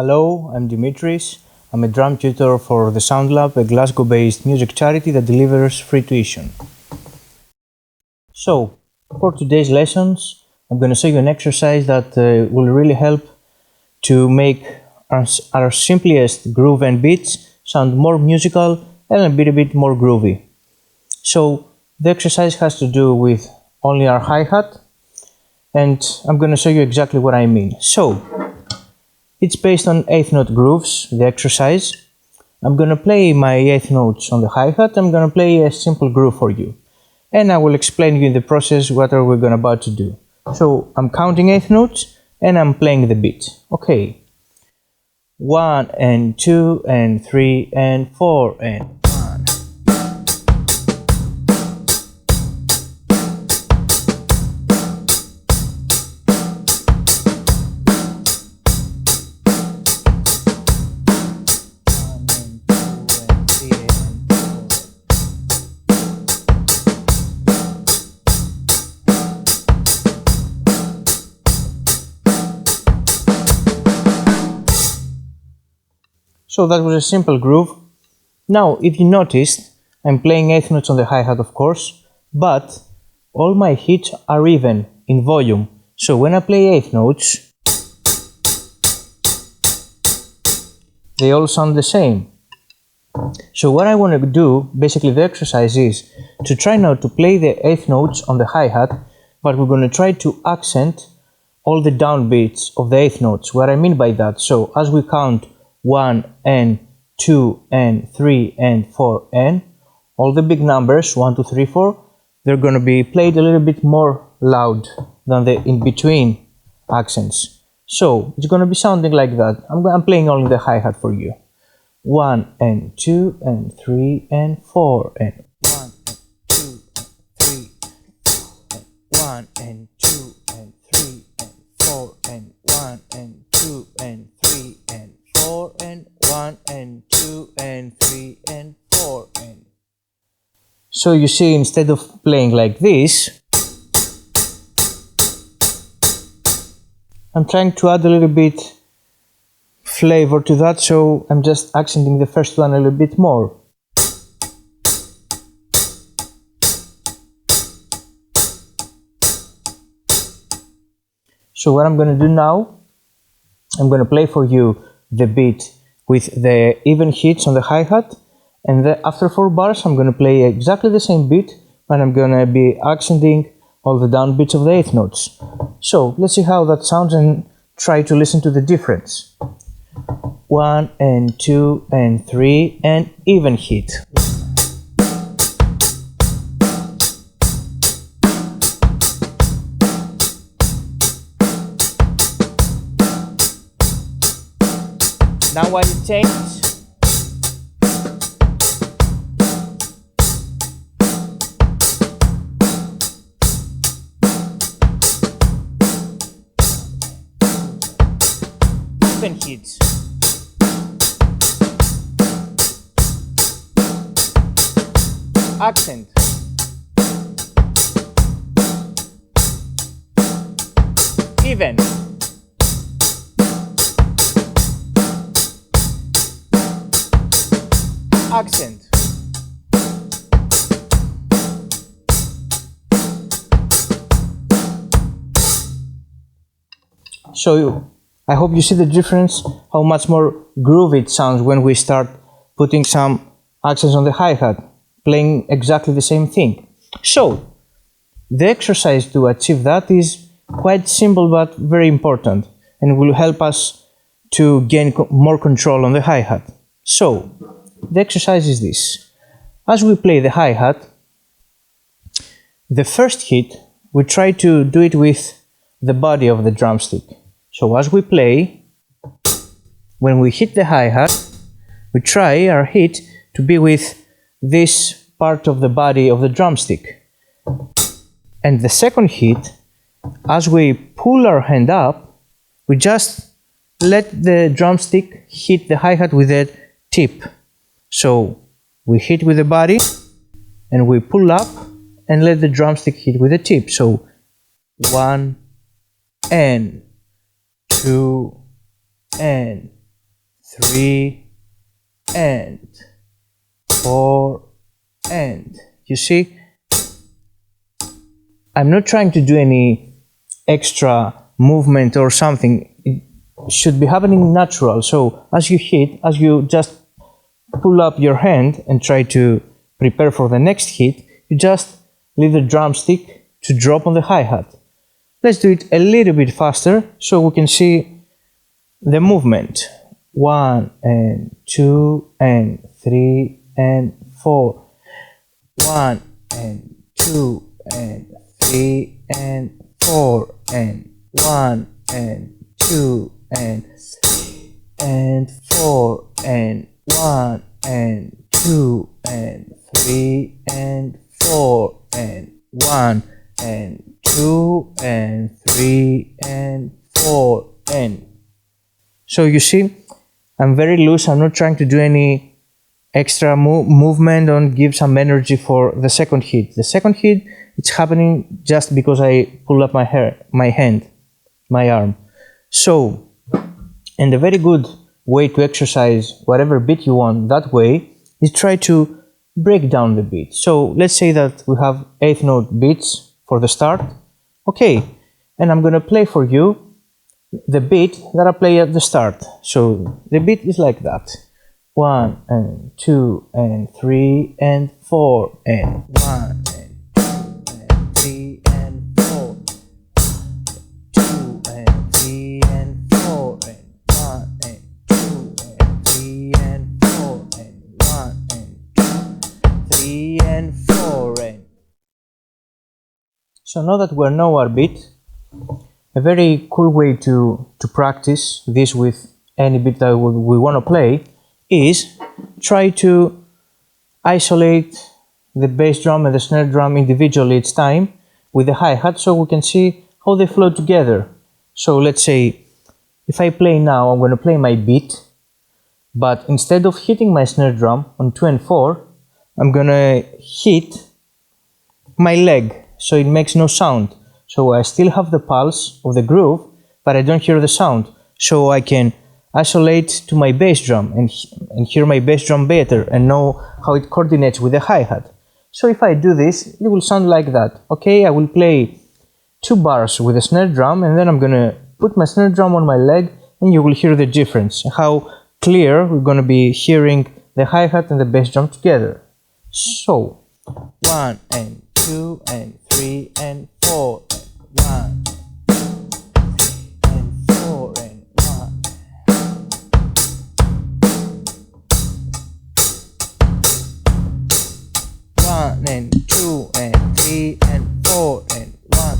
Hello, I'm Dimitris. I'm a drum tutor for the Sound Lab, a Glasgow-based music charity that delivers free tuition. So, for today's lessons, I'm going to show you an exercise that will really help to make our simplest groove and beats sound more musical and a bit more groovy. So, the exercise has to do with only our hi-hat, and I'm going to show you exactly what I mean. So, it's based on eighth note grooves, the exercise. I'm going to play my eighth notes on the hi-hat. I'm going to play a simple groove for you. And I will explain you in the process what are we going about to do. So I'm counting eighth notes and I'm playing the beat. Okay. 1 and 2 and 3 and 4 and 1. So that was a simple groove. Now, if you noticed, I'm playing eighth notes on the hi-hat, of course, but all my hits are even in volume. So when I play eighth notes, they all sound the same. So what I want to do, basically the exercise is to try now to play the eighth notes on the hi-hat, but we're going to try to accent all the downbeats of the eighth notes. What I mean by that, so as we count 1 and 2 and 3 and 4 and all the big numbers 1, 2, 3, 4, they're going to be played a little bit more loud than the in between accents. So it's going to be sounding like that. I'm playing only the hi-hat for you. 1 and 2 and 3 and 4 and 1 and 2 and 3 and 4 and 1 and 2 and 3 and 4 and 1 and 2 and 3 and 4 and. So you see, instead of playing like this, I'm trying to add a little bit flavor to that, so I'm just accenting the first one a little bit more. So what I'm going to do now, I'm going to play for you the beat with the even hits on the hi-hat, and after 4 bars I'm going to play exactly the same beat, and I'm going to be accenting all the downbeats of the eighth notes. So let's see how that sounds and try to listen to the difference. 1 and 2 and 3 and even hit. Now while you change, even hits. Accent. Even. Accent. So I hope you see the difference, how much more groovy it sounds when we start putting some accents on the hi-hat, playing exactly the same thing. So the exercise to achieve that is quite simple but very important, and will help us to gain more control on the hi-hat. So the exercise is this. As we play the hi-hat, the first hit, we try to do it with the body of the drumstick. So as we play, when we hit the hi-hat, we try our hit to be with this part of the body of the drumstick. And the second hit, as we pull our hand up, we just let the drumstick hit the hi-hat with the tip. So we hit with the body and we pull up and let the drumstick hit with the tip. So 1 and 2 and 3 and 4 and. You see, I'm not trying to do any extra movement or something. It should be happening natural. So as you hit, as you just pull up your hand and try to prepare for the next hit, you just leave the drumstick to drop on the hi-hat. Let's do it a little bit faster so we can see the movement. 1 and 2 and 3 and 4. 1 and 2 and 3 and 4 and 1 and 2 and 3 and 4 and 1 and 2 and 3 and 4 and 1 and 2 and 3 and 4 and. So you see, I'm very loose. I'm not trying to do any extra movement or give some energy for the second hit. The second hit, it's happening just because I pull up my hand, my arm. So, and a very good way to exercise whatever beat you want that way is try to break down the beat. So let's say that we have 8th note beats for the start. Okay, and I'm gonna play for you the beat that I play at the start. So the beat is like that. 1 and 2 and 3 and 4 and 1 and 2 and 3 and 4. 2 and 3 and 4 and 1 and 2 and 3 and 4 and 1 and 2, 3 and 4 and. So now that we know our beat, a very cool way to practice this with any beat that we want to play is try to isolate the bass drum and the snare drum individually each time with the hi-hat so we can see how they flow together. So let's say if I play now, I'm going to play my beat, but instead of hitting my snare drum on 2 and 4, I'm going to hit my leg so it makes no sound. So I still have the pulse of the groove, but I don't hear the sound. So I can isolate to my bass drum and hear my bass drum better and know how it coordinates with the hi-hat. So if I do this, it will sound like that. Okay, I will play 2 bars with the snare drum and then I'm gonna put my snare drum on my leg and you will hear the difference, how clear we're gonna be hearing the hi-hat and the bass drum together. So 1 and 2 and 3 and 4 and 1 and 4 and 1. 1 and 2 and 3 and 4 and 1,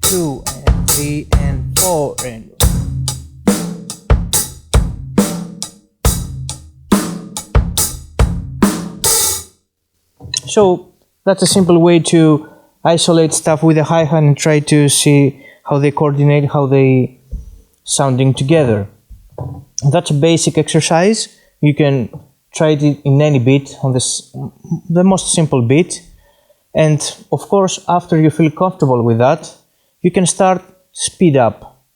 2 and 3 and 4 and. So that's a simple way to isolate stuff with the hi-hat and try to see how they coordinate, how they sounding together. That's a basic exercise. You can try it in any beat, on the most simple beat. And of course, after you feel comfortable with that, you can start speed up.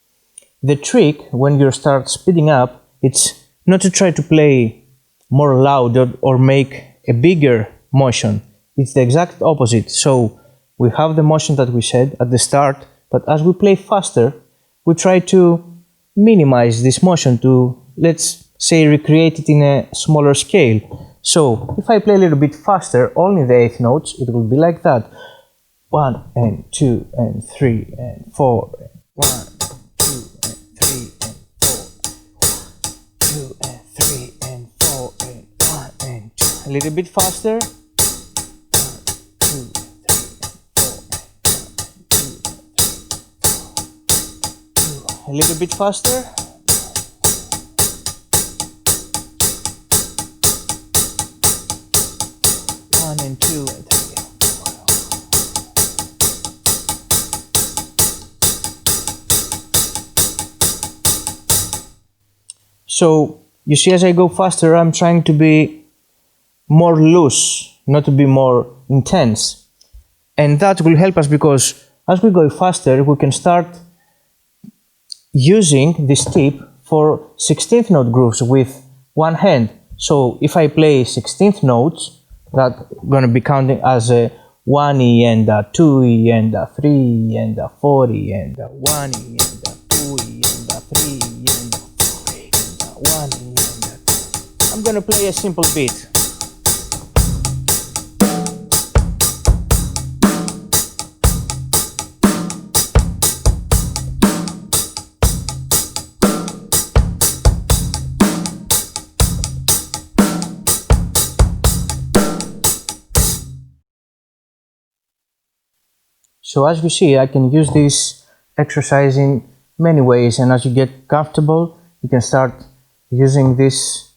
The trick when you start speeding up, it's not to try to play more loud or make a bigger motion. It's the exact opposite. So we have the motion that we said at the start, but as we play faster, we try to minimize this motion to, let's say, recreate it in a smaller scale. So if I play a little bit faster, only the 8th notes, it will be like that. 1 and 2 and 3 and 4 and 1 and 2 and 3 and 4, 2 and 3 and 4 and 1 and 2. A little bit faster. 1, 2, 3 and 4. 1, 2, 3, 4. A little bit faster. 1 and 2 and 3 and 4. So you see, as I go faster, I'm trying to be more loose, not to be more intense. And that will help us because as we go faster, we can start using this tip for 16th note grooves with one hand. So if I play 16th notes, that's going to be counting as a 1E and a 2E and a 3E and a 4E and a 1E and a 2E and a 3E and a 4E and a 1E and a... I'm going to play a simple beat. So as you see, I can use this exercise in many ways, and as you get comfortable, you can start using this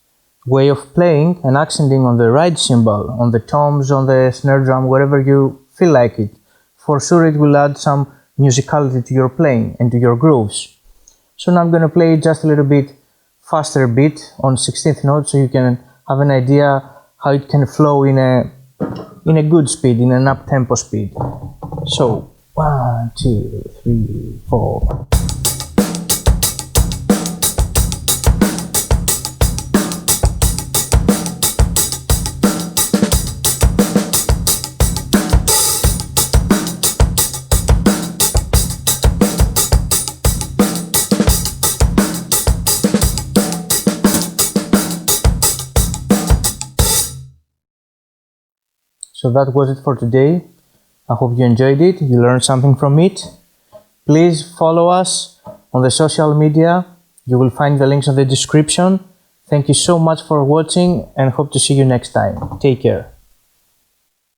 way of playing and accenting on the right cymbal, on the toms, on the snare drum, wherever you feel like it. For sure it will add some musicality to your playing and to your grooves. So now I'm going to play just a little bit faster beat on 16th note, so you can have an idea how it can flow in a good speed, in an up-tempo speed. So 1, 2, 3, 4. So that was it for today. I hope you enjoyed it, you learned something from it. Please follow us on the social media. You will find the links in the description. Thank you so much for watching and hope to see you next time. Take care.